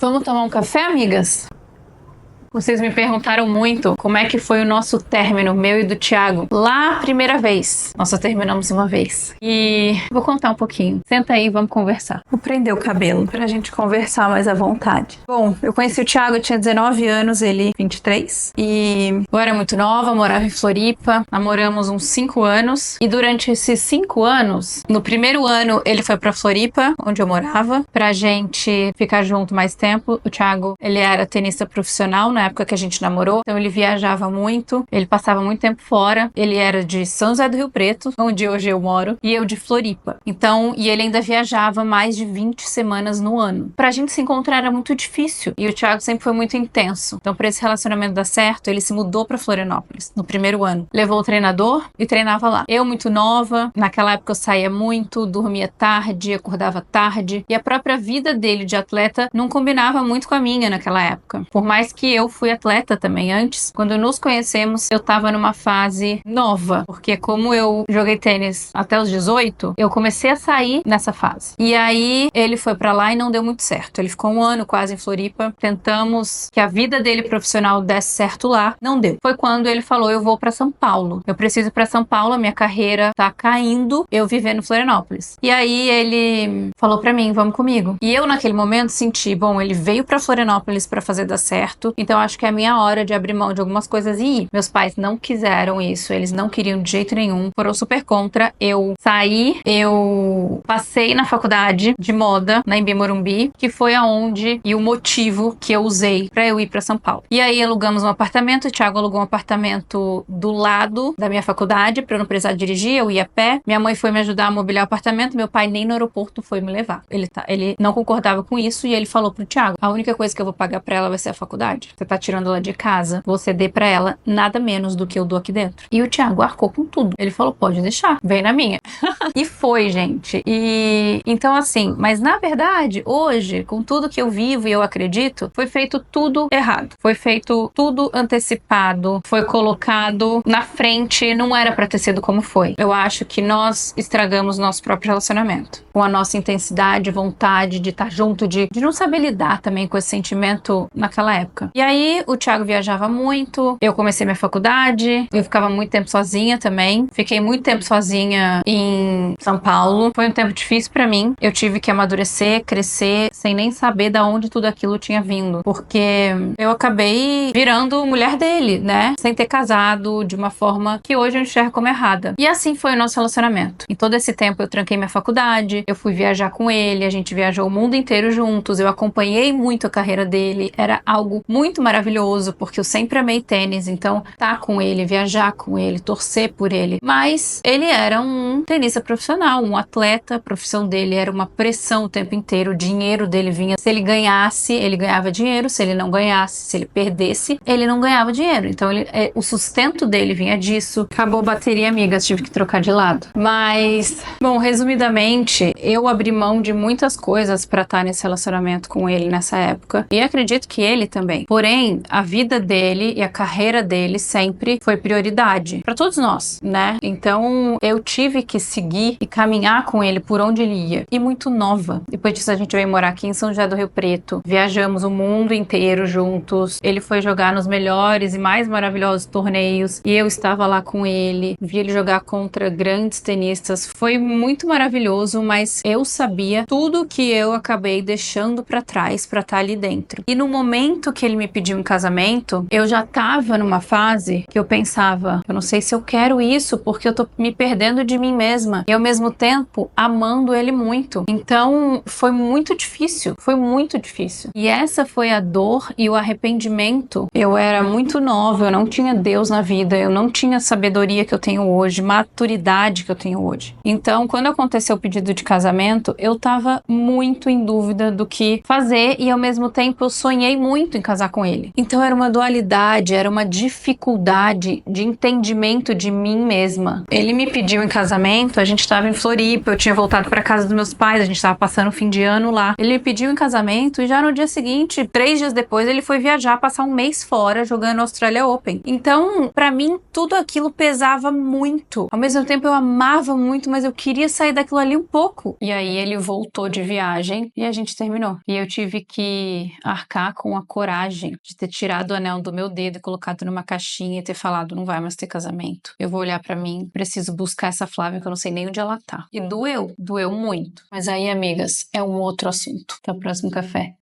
Vamos tomar um café, amigas? Vocês me perguntaram muito como é que foi o nosso término, meu e do Thiago, lá a primeira vez. Nós só terminamos uma vez. E vou contar um pouquinho. Senta aí, vamos conversar. Vou prender o cabelo pra gente conversar mais à vontade. Bom, eu conheci o Thiago, eu tinha 19 anos, ele 23. E eu era muito nova, morava em Floripa. Namoramos uns 5 anos. E durante esses 5 anos, no primeiro ano ele foi pra Floripa, onde eu morava, pra gente ficar junto mais tempo. O Thiago, ele era tenista profissional, na época que a gente namorou, então ele viajava muito, ele passava muito tempo fora, ele era de São José do Rio Preto, onde hoje eu moro, e eu de Floripa. Então, e ele ainda viajava mais de 20 semanas no ano. Pra gente se encontrar era muito difícil, e o Thiago sempre foi muito intenso. Então, pra esse relacionamento dar certo, ele se mudou pra Florianópolis, no primeiro ano. Levou o treinador e treinava lá. Eu, muito nova, naquela época eu saía muito, dormia tarde, acordava tarde, e a própria vida dele de atleta não combinava muito com a minha naquela época. Por mais que eu fui atleta também antes. Quando nos conhecemos, eu tava numa fase nova, porque como eu joguei tênis até os 18, eu comecei a sair nessa fase. E aí ele foi pra lá e não deu muito certo. Ele ficou um ano quase em Floripa. Tentamos que a vida dele profissional desse certo lá. Não deu. Foi quando ele falou: eu vou pra São Paulo. Eu preciso ir pra São Paulo, a minha carreira tá caindo, eu vivendo em Florianópolis. E aí ele falou pra mim: vamos comigo. E eu naquele momento senti, bom, ele veio pra Florianópolis pra fazer dar certo, então acho que é a minha hora de abrir mão de algumas coisas e ir. Meus pais não quiseram isso, eles não queriam de jeito nenhum, foram super contra. Eu saí, eu passei na faculdade de moda, na Embi Morumbi, que foi aonde e o motivo que eu usei pra eu ir pra São Paulo. E aí alugamos um apartamento, o Thiago alugou um apartamento do lado da minha faculdade pra eu não precisar dirigir, eu ia a pé. Minha mãe foi me ajudar a mobiliar o apartamento, meu pai nem no aeroporto foi me levar. Ele não concordava com isso e ele falou pro Thiago: a única coisa que eu vou pagar pra ela vai ser a faculdade. Você tá tirando ela de casa, você dê pra ela nada menos do que eu dou aqui dentro. E o Thiago arcou com tudo. Ele falou: pode deixar, vem na minha. E foi, gente. E então assim, mas na verdade, hoje, com tudo que eu vivo e eu acredito, foi feito tudo errado. Foi feito tudo antecipado, foi colocado na frente, não era pra ter sido como foi. Eu acho que nós estragamos nosso próprio relacionamento. Com a nossa intensidade, vontade de estar junto, de não saber lidar também com esse sentimento naquela época. E aí, o Thiago viajava muito, eu comecei minha faculdade, eu ficava muito tempo sozinha também. Fiquei muito tempo sozinha em São Paulo. Foi um tempo difícil pra mim. Eu tive que amadurecer, crescer, sem nem saber de onde tudo aquilo tinha vindo. Porque eu acabei virando mulher dele, né? Sem ter casado, de uma forma que hoje eu enxergo como errada. E assim foi o nosso relacionamento. Em todo esse tempo eu tranquei minha faculdade, eu fui viajar com ele, a gente viajou o mundo inteiro juntos, eu acompanhei muito a carreira dele, era algo muito maravilhoso, porque eu sempre amei tênis, então estar com ele, viajar com ele, torcer por ele. Mas ele era um tenista profissional, um atleta, a profissão dele era uma pressão o tempo inteiro, o dinheiro dele vinha, se ele ganhasse, ele ganhava dinheiro, se ele não ganhasse, se ele perdesse, ele não ganhava dinheiro. Então o sustento dele vinha disso. Acabou a bateria, amigas, tive que trocar de lado. Mas, bom, resumidamente, eu abri mão de muitas coisas pra estar nesse relacionamento com ele nessa época, e acredito que ele também. Porém, a vida dele e a carreira dele sempre foi prioridade pra todos nós, né? Então, eu tive que seguir e caminhar com ele por onde ele ia. E muito nova. Depois disso, a gente veio morar aqui em São José do Rio Preto. Viajamos o mundo inteiro juntos. Ele foi jogar nos melhores e mais maravilhosos torneios, e eu estava lá com ele. Vi ele jogar contra grandes tenistas. Foi muito maravilhoso, mas eu sabia tudo que eu acabei deixando pra trás pra estar ali dentro. E no momento que ele me pediu em casamento, eu já tava numa fase que eu pensava: eu não sei se eu quero isso, porque eu tô me perdendo de mim mesma. E ao mesmo tempo, amando ele muito. Então, foi muito difícil. Foi muito difícil. E essa foi a dor e o arrependimento. Eu era muito nova, eu não tinha Deus na vida, eu não tinha a sabedoria que eu tenho hoje, maturidade que eu tenho hoje. Então, quando aconteceu o pedido de casamento, eu tava muito em dúvida do que fazer e ao mesmo tempo eu sonhei muito em casar com ele. Então era uma dualidade, era uma dificuldade de entendimento de mim mesma. Ele me pediu em casamento, a gente tava em Floripa, eu tinha voltado pra casa dos meus pais, a gente tava passando o fim de ano lá. Ele me pediu em casamento e já no dia seguinte, 3 dias depois, ele foi viajar, passar um mês fora jogando no Australia Open. Então, pra mim, tudo aquilo pesava muito. Ao mesmo tempo eu amava muito, mas eu queria sair daquilo ali um pouco. bloco. E aí ele voltou de viagem e a gente terminou. E eu tive que arcar com a coragem de ter tirado o anel do meu dedo e colocado numa caixinha e ter falado, não vai mais ter casamento. Eu vou olhar pra mim, preciso buscar essa Flávia que eu não sei nem onde ela tá. E doeu muito. Mas aí, amigas, é um outro assunto. Até o próximo café.